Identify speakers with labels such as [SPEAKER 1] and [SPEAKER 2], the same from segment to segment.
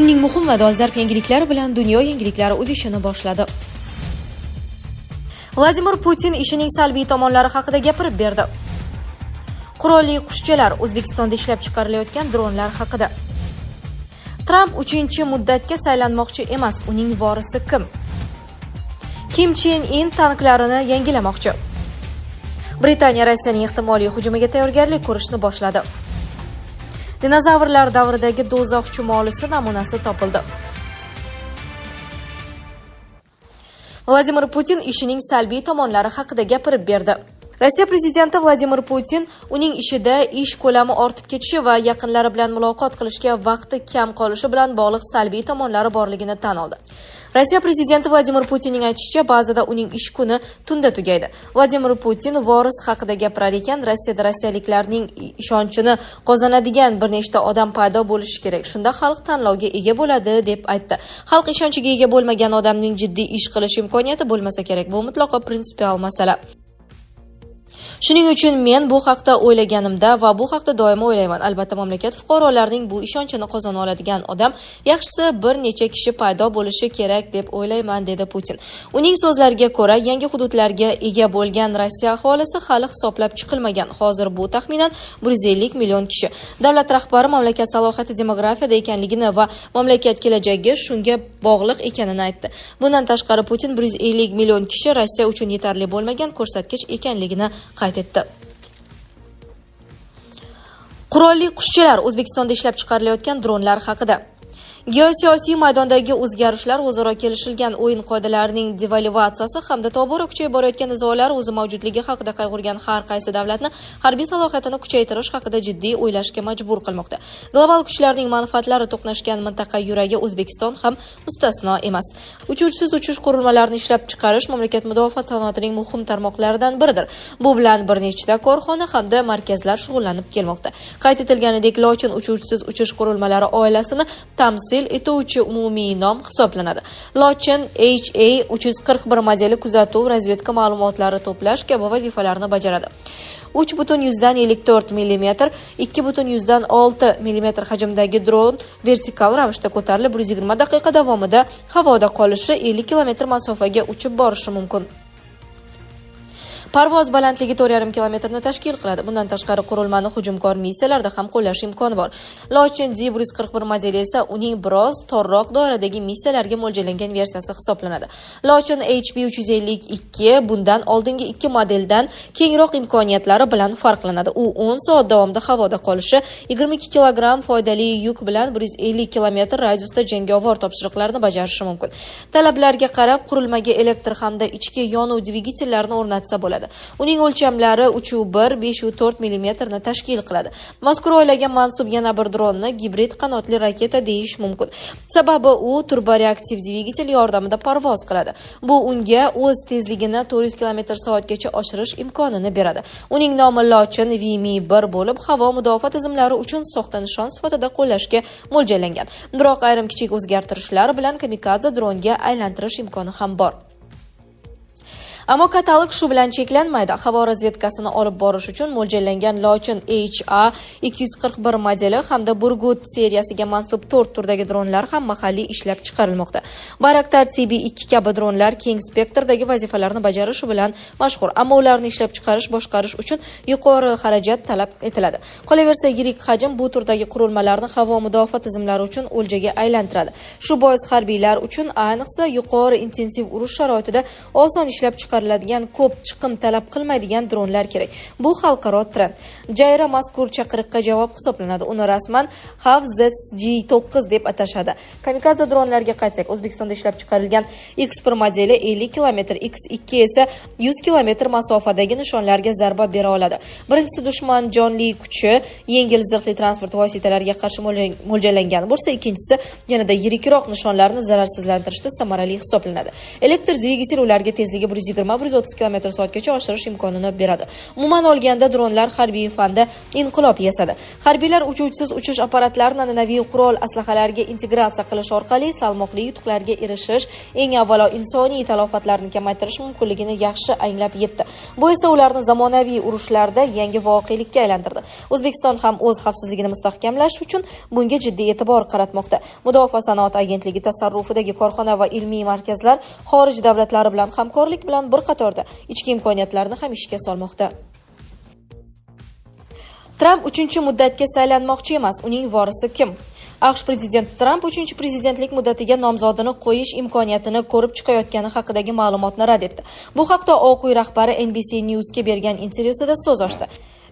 [SPEAKER 1] Kunning muhim va dolzarb yangiliklari bilan dunyo yangiliklari o'z ishini boshladi. Vladimir Putin ishining salbiy tomonlari haqida gapirib berdi. Qurolli qushchalar O'zbekistonda ishlab chiqarilayotgan dronlar haqida. Tramp 3-muddatga saylanmoqchi emas, uning vorisi kim? Kim Chen In tanklarini yangilamoqchi. Britaniya Rossiyaning ehtimoliy hujumiga tayyorgarlik ko'rishni boshladi. Dinozavrlar davridagi do'zax chumolisi namunasi topildi. Vladimir Putin ishining salbiy tomonlari haqida gapirib berdi. Rossiya prezidenti Vladimir Putin uning ishida ish ko'lami ortib ketishi va yaqinlari bilan muloqot qilishga vaqti kam qolishi bilan bog'liq salbiy tomonlari borligini tan oldi. Rossiya prezidenti Vladimir Putinning aytishicha, ba'zida uning ish kuni tunda tugaydi. Vladimir Putin voris haqida gapirar ekan, Rossiyada rossiyaliklarning ishonchini qozonadigan bir nechta odam paydo bo'lishi kerak. Shunda xalq tanlovga ega bo'ladi, deb aytdi. Xalq ishonchiga ega bo'lmagan odamning jiddiy ish qilish imkoniyati bo'lmasa kerak. Bu mutlaqo prinsipial masala. Shuning uchun men bu haqda o'ylaganimda va bu haqda doimo o'ylayman. Albatta, mamlakat fuqarolarining bu ishonchini qozona oladigan odam, yaxshisi bir necha kishi paydo bo'lishi kerak deb o'ylayman, dedi Putin. Uning so'zlariga ko'ra, yangi hududlarga ega bo'lgan Rossiya aholisi hali hisoblab chiqilmagan. Hozir bu taxminan 150 million kishi. Davlat rahbari mamlakat salohiyati demografiyada ekanligini va mamlakat kelajagi shunga bog'liq ekanini aytdi. Bundan tashqari Putin 150 million kishi Rossiya uchun yetarli bo'lmagan ko'rsatkich ekanligini qayd etdi. Qurolli qushchalar O'zbekistonda ishlab chiqarilayotgan dronlar haqida. Geosiyosiy maydondagi o'zgarishlar, o'zaro kelishilgan o'yin qoidalarining devalvatsiyasi hamda tobora kuchayib borayotgan nizolar o'zi mavjudligi haqida qayg'urgan har qaysi davlatni harbiy salohiyatini kuchaytirish haqida jiddiy o'ylashga majbur qilmoqda. Global kuchlarning manfaatlari to'qnashgan mintaqa yuragi O'zbekiston ham mustasno emas. Uchuvchisiz uchish qurilmalarini ishlab chiqarish mamlakat mudofaa sanoatining muhim tarmoqlaridan biridir. Bu bilan bir nechta korxona hamda markazlar shug'ullanib kelmoqda. Qayd etilganidek, Lochin uchuvchisiz uchish qurilmalari oilasini tamsil etuvchi umumiy nom hisoblanadi. Lochin HA-341 modeli kuzatuv, razvedka ma'lumotlari to'plash kabi vazifalarni bajaradi. 3.54 mm, 2.6 mm hajmdagi dron vertikal ravishda ko'tarilib, 120 daqiqa davomida havoda qolishi, 50 km masofaga uchib borishi mumkin. Parvoz balandligi 4,5 kilometrni tashkil qiladi. Bundan tashqari qurilmani hujumkor missiyalarda ham qo'llash imkoni bor. Lochin Z141 modeli esa uning biroz torroq doiradagi missiyalarga mo'ljallangan versiyasi hisoblanadi. Lochin HB352 bundan oldingi ikki modeldan kengroq imkoniyatlari bilan farqlanadi. U 10 soat davomida havoda qolishi, 22 kg foydali yuk bilan 150 km radiusda jangovar topshiriqlarni bajarishi mumkin. Talablarga qarab qurilmaga elektr hamda ichki yonuv dvigatellarini o'rnatsa bo'ladi. Uning o'lchamlari 3,1, 5,4 mm ni tashkil qiladi. Mazkur oilaga mansub yana bir dronni gibrid qanotli raketa deyish mumkin. Sababi u turboreaktiv dvigatel yordamida parvoz qiladi. Bu unga o'z tezligini 400 km/soatgacha oshirish imkonini beradi. Uning nomi Lochin VMI-1 bo'lib, havo mudofaa tizimlari uchun soxta nishon sifatida qo'llashga mo'ljallangan. Biroq ayrim kichik o'zgartirishlar bilan kamikadze dronga aylantirish imkoni ham bor. Ammo katalog shu bilan cheklanmaydi. Havo razvedkasini olib borish uchun mo'ljallangan Lochin HA-241 modeli hamda Burgut seriyasiga mansub 4 turdagi dronlar ham mahalliy ishlab chiqarilmoqda. Bayraktar TB2 kabi dronlar keng spektrdagi vazifalarni bajarishi bilan mashhur, ammo ularni ishlab chiqarish, boshqarish uchun yuqori xarajat talab etiladi. Qolaversa, yirik hajm bu turdagi qurilmalarni havo mudofaa tizimlari uchun o'ljaga aylantiradi. Shu bois harbiylar uchun, ayniqsa yuqori intensiv urush sharoitida oson ishlab chiqariladigan, ko'p chiqim talab qilmaydigan dronlar kerak. Bu xalqaro trend. Jayra mazkur chaqiriqqa javob hisoblanadi. Uni rasman HAVZG9 deb atashadi. Kamikadze dronlarga qaytsak, O'zbekistonda ishlab chiqarilgan X1 modeli 50 km, X2 esa 100 km masofadagi nishonlarga zarba bera oladi. Birinchisi dushman jonli kuchi, yengil zirhli transport vositalariga qarshi mo'ljallangan bo'lsa, ikkinchisi yanada yirikroq nishonlarni zararsizlantirishda samarali hisoblanadi. Elektr dvigatel ularga tezligi 120 120-130 km/soatgacha oshirish imkonini beradi. Umuman olganda dronlar harbiy fanda inqilob yasadi. Harbiylar uchuvchisiz uchish apparatlarini an'anaviy qurol aslahalariga integratsiya qilish orqali salmoqli yutuqlarga erishish, eng avvalo insoniy talofatlarni kamaytirish mumkinligini yaxshi anglab yetdi. Bu esa ularni zamonaviy urushlarda yangi voqelikka aylantirdi. O'zbekiston ham o'z xavfsizligini mustahkamlash uchun bunga jiddiy e'tibor qaratmoqda. Mudofaa sanoat agentligi tasarrufidagi korxona va ilmiy markazlar xorij davlatlari bilan hamkorlik bilan bir qatorda ichki imkoniyatlarni ham ishga solmoqda. Tramp 3-muddatga saylanmoqchi emas, uning vorisi kim? AQSh prezidenti Tramp 3-prezidentlik muddatiga nomzodini qo'yish imkoniyatini ko'rib chiqayotgani haqidagi ma'lumotni rad etdi. Bu haqda Oq uy rahbari NBC News'ga bergan intervyusida so'z ochdi.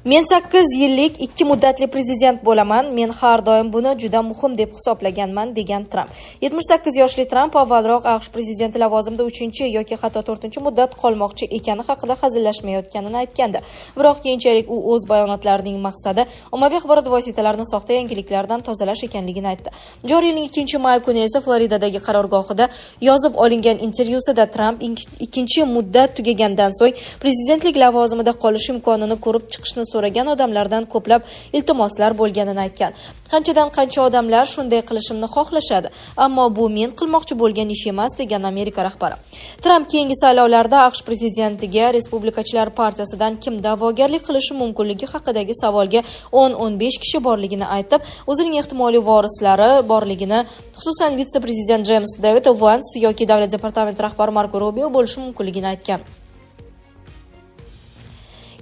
[SPEAKER 1] Men 8 yillik 2 muddatli prezident bo'laman. Men har doim buni juda muhim deb hisoblaganman, degan Tramp. 78 yoshli Tramp avvalroq AQSh prezidenti lavozimida 3 yoki hatto 4-muddat qolmoqchi ekani haqida hazillashmayotganini aytgandi. Biroq keyinchalik u o'z bayonotlarining maqsadi ommaviy axborot vositalarini soxta yangiliklardan tozalash ekanligini aytdi. Joriy yilning 2-may kuni esa Floridadagi qarorgohida yozib olingan intervyusida Tramp 2-muddat tugagandan so'ng prezidentlik lavozimida qolish imkonini ko'rib chiqishni so'ragan odamlardan ko'plab iltimoslar bo'lganini aytgan. Qanchadan-qancha odamlar shunday qilishimni xohlashadi, ammo bu men qilmoqchi bo'lgan ish emas, degan Amerika rahbari. Tramp keyingi saylovlarda AQSh prezidentiga Respublikachilar partiyasidan kim da'vogarlik qilishi mumkinligi haqidagi savolga 10-15 kishi borligini aytib, o'zining ehtimoliy vorislari borligini, xususan vitse-prezident James David Vance yoki davlat departamenti rahbari Marco Rubio bo'lishi mumkinligini aytgan.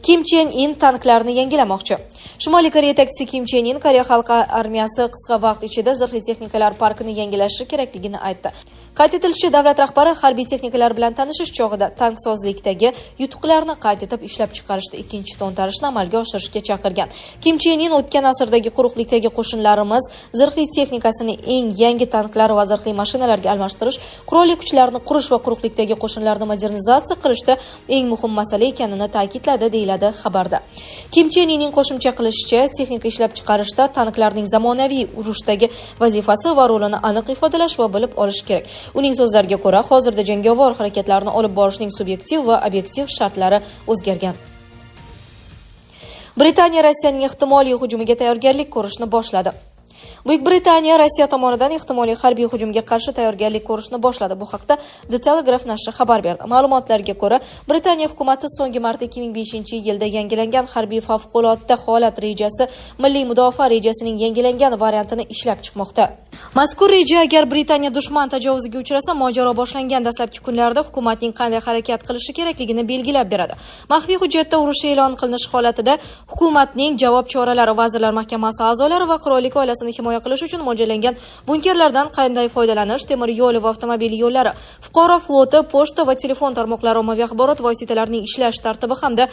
[SPEAKER 1] Kim Chen In tanklarni yangilamoqchi. Shimoliy Koreya yetakchisi Kim Chen In Koreya xalq armiyasi qisqa vaqt ichida zirhli texnikalar parkini yangilashi kerakligini aytdi. Qayd etilishicha, davlat rahbari harbiy texnikalar bilan tanishish chog'ida tanksozlikdagi yutuqlarni qayd etib ishlab chiqarishda ikkinchi to'ntarishni amalga oshirishga chaqirgan. Kim Chen In o'tgan asrdagi quruqlikdagi qo'shinlarimiz zirhli texnikasini eng yangi tanklar va zirhli mashinalarga almashtirish, qurolli kuchlarni qurish va quruqlikdagi qo'shinlarni modernizatsiya qilishda eng muhim masala ekanini ta'kidladi, deyiladi xabarda. Kim Chen Inning qo'shimcha qilishicha, texnika ishlab chiqarishda tanklarning zamonaviy urushdagi vazifasi va rolini aniq ifodalash va bilib olish kerak. Uning so'zlariga ko'ra, hozirda jangovar harakatlarni olib borishning subyektiv va obyektiv shartlari o'zgargan. Britaniya Rossiyaning ehtimoliy hujumiga tayyorgarlik ko'rishni boshladi. Buyuk Britaniya Rossiya tomonidan ehtimoliy harbiy hujumga qarshi tayyorgarlik ko'rishni boshladi. Bu haqda The Telegraph nashri xabar berdi. Ma'lumotlarga ko'ra, Britaniya hukumatı so'nggi marta 2005-yilda yangilangan harbiy favqulodda holat rejasi, milliy mudofaa rejasining yangilangan variantini ishlab chiqmoqda. Mazkur reja agar Britaniya dushman tajovuziga uchrasa, mojaro boshlangan dastlabki kunlarda hukumatning qanday harakat qilishi kerakligini belgilab beradi. Maxfiy hujjatda urush e'lon qilinishi holatida hukumatning javob choralari, vazirlar mahkamasi a'zolari va qirollik oilasini himoya qilish uchun mo'ljallangan bunkerlardan qanday foydalanish, temir yo'l va avtomobil yo'llari, fuqaro floti, pochta va telefon tarmoqlari, ommaviy axborot vositalarining ishlash tartibi hamda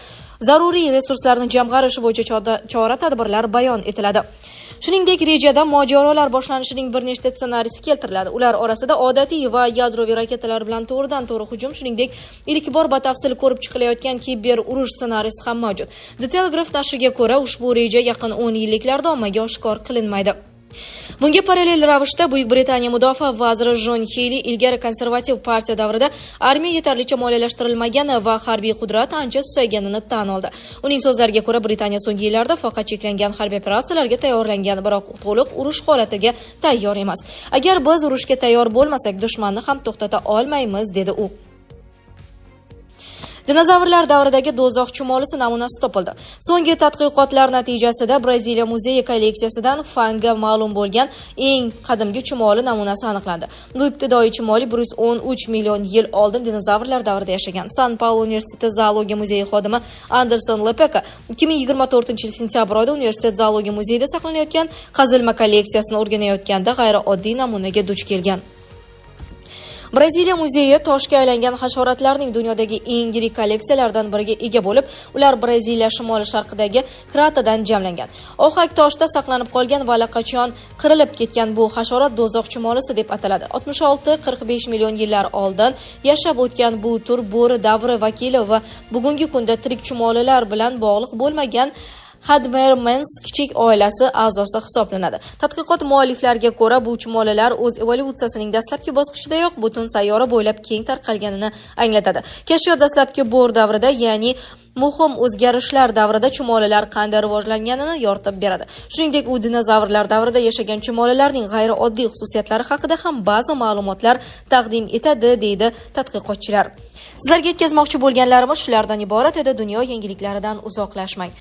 [SPEAKER 1] zaruriy resurslarni jamg'arish bo'yicha chora-tadbirlar bayon etiladi. Shuningdek, rejada mojarolar boshlanishining bir nechta ssenariysi keltiriladi. Ular orasida odatiy va yadroviy raketalar bilan to'g'ridan-to'g'ri hujum, shuningdek, ilk bor batafsil ko'rib chiqilayotgan kiber urush ssenariysi ham mavjud. The Telegraph nashriga ko'ra, ushbu reja yaqin 10 yilliklarda ommaga oshkor qilinmaydi. Bunga parallel ravishda Buyuk Britaniya mudofaa vaziri Jon Heyli ilgari konservativ partiya davrida armiya yetarlicha moliyalashtirilmagan va harbiy qudrat ancha susayganini tan oldi. Uning so'zlariga ko'ra, Britaniya so'nggi yillarda faqat cheklangan harbiy operatsiyalarga tayyorlangan, biroq to'liq urush holatiga tayyor emas. Agar biz urushga tayyor bo'lmasak, dushmanni ham to'xtata olmaymiz, dedi u. Dinozavrlar davridagi do'zax chumolisi namunasi topildi. So'nggi tadqiqotlar natijasida Braziliya muzeyi kolleksiyasidan fanga ma'lum bo'lgan eng qadimgi chumoli namunasi aniqlandi. Bu ibtidoiy chumoli 113 million yil oldin dinozavrlar davrida yashagan. San-Paulo universiteti zoologiya muzeyi xodimi Anderson Lepeka 2024 sentyabr oyida universitet zoologiya muzeyida saqlanayotgan qazilma kolleksiyasini o'rganayotganda g'ayrioddiy namunaga duch kelgan. Braziliya muzeyi toshga aylangan hasharotlarning dunyodagi eng yirik kolleksiyalaridan biriga ega bo'lib, ular Braziliya shimoli-sharqidagi Kratadan jamlangan. Ohak toshda saqlanib qolgan va allaqachon qirilib ketgan bu hasharot do'zax chumolisi deb ataladi. 66-45 million yillar oldin yashab o'tgan bu tur bo'ri davri vakili va bugungi kunda tirik chumolilar bilan bog'liq bo'lmagan Hadmermans kichik oilasi a'zosi hisoblanadi. Tadqiqot mualliflariga ko'ra, bu chumolilar o'z evolyutsiyasining dastlabki bosqichidayoq butun sayyora bo'ylab keng tarqalganini anglatadi. Kashfiyot dastlabki bo'r davrida, ya'ni muhim o'zgarishlar davrida chumolilar qanday rivojlanganini yoritib beradi. Shuningdek, u dinozavrlar davrida yashagan chumolilarning g'ayrioddiy xususiyatlari haqida ham ba'zi ma'lumotlar taqdim etadi, deydi tadqiqotchilar. Sizlarga yetkazmoqchi bo'lganlarimiz shulardan iborat edi. Dunyo yangiliklaridan uzoqlashmang.